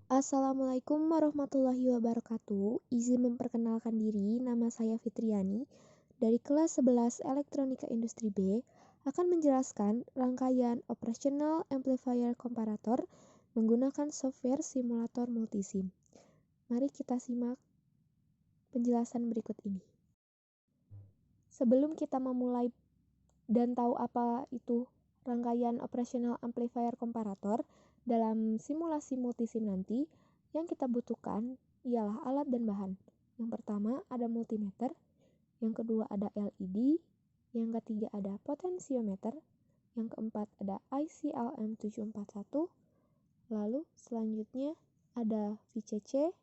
Assalamualaikum warahmatullahi wabarakatuh. Izin memperkenalkan diri, nama saya Fitriani dari kelas 11 Elektronika Industri B akan menjelaskan rangkaian operasional amplifier komparator menggunakan software simulator multisim. Mari kita simak penjelasan berikut ini. Sebelum kita memulai dan tahu apa itu rangkaian operasional amplifier komparator dalam simulasi multisim nanti, yang kita butuhkan ialah alat dan bahan. Yang pertama ada multimeter, yang kedua ada LED, yang ketiga ada potensiometer, yang keempat ada IC LM741, lalu selanjutnya ada VCC,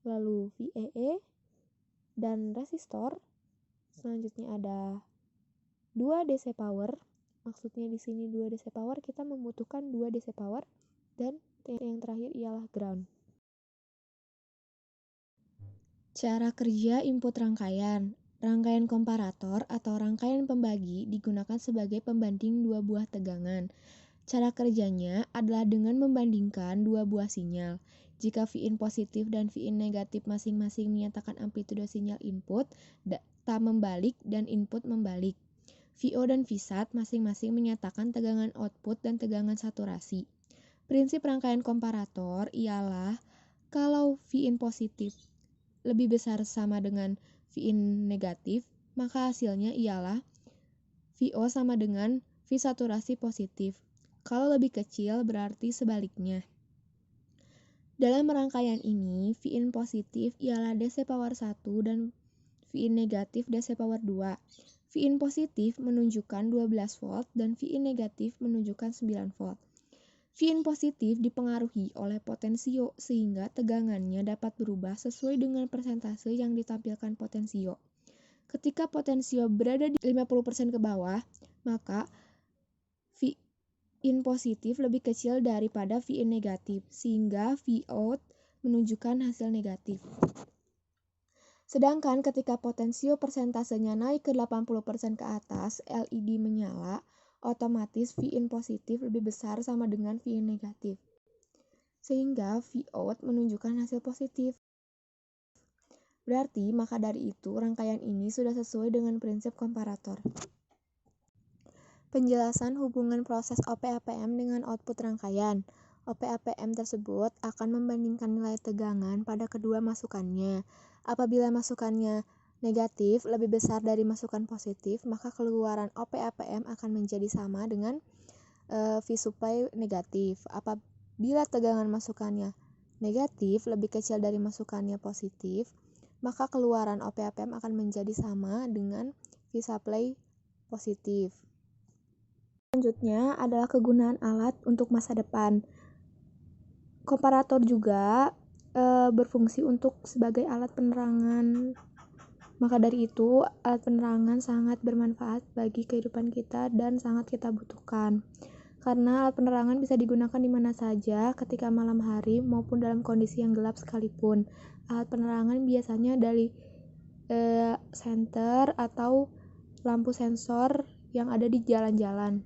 lalu VEE, dan resistor. Selanjutnya ada 2 DC power. Maksudnya di sini 2 DC power, kita membutuhkan 2 DC power, dan yang terakhir ialah ground. Cara kerja input rangkaian. Rangkaian komparator atau rangkaian pembagi digunakan sebagai pembanding dua buah tegangan. Cara kerjanya adalah dengan membandingkan dua buah sinyal. Jika Vin positif dan Vin negatif masing-masing menyatakan amplitudo sinyal input, data membalik dan input membalik. VO dan VSAT masing-masing menyatakan tegangan output dan tegangan saturasi. Prinsip rangkaian komparator ialah kalau Vin positif lebih besar sama dengan Vin negatif, maka hasilnya ialah VO sama dengan V saturasi positif. Kalau lebih kecil berarti sebaliknya. Dalam rangkaian ini, Vin positif ialah DC power 1 dan Vin negatif DC power 2. Vin positif menunjukkan 12 volt dan Vin negatif menunjukkan 9 volt. Vin positif dipengaruhi oleh potensio sehingga tegangannya dapat berubah sesuai dengan persentase yang ditampilkan potensio. Ketika potensio berada di 50% ke bawah, maka Vin positif lebih kecil daripada Vin negatif, sehingga Vout menunjukkan hasil negatif. Sedangkan ketika potensio persentasenya naik ke 80% ke atas, LED menyala, otomatis Vin positif lebih besar sama dengan Vin negatif. Sehingga Vout menunjukkan hasil positif. Berarti, maka dari itu, rangkaian ini sudah sesuai dengan prinsip komparator. Penjelasan hubungan proses OP-APM dengan output rangkaian. OP-APM tersebut akan membandingkan nilai tegangan pada kedua masukannya. Apabila masukannya negatif lebih besar dari masukan positif, maka keluaran OP-APM akan menjadi sama dengan V-supply negatif. Apabila tegangan masukannya negatif lebih kecil dari masukannya positif, maka keluaran OP-APM akan menjadi sama dengan V-supply positif. Selanjutnya adalah kegunaan alat untuk masa depan. Komparator juga berfungsi untuk sebagai alat penerangan. Maka dari itu, alat penerangan sangat bermanfaat bagi kehidupan kita dan sangat kita butuhkan. Karena alat penerangan bisa digunakan di mana saja ketika malam hari maupun dalam kondisi yang gelap sekalipun. Alat penerangan biasanya dari senter atau lampu sensor yang ada di jalan-jalan.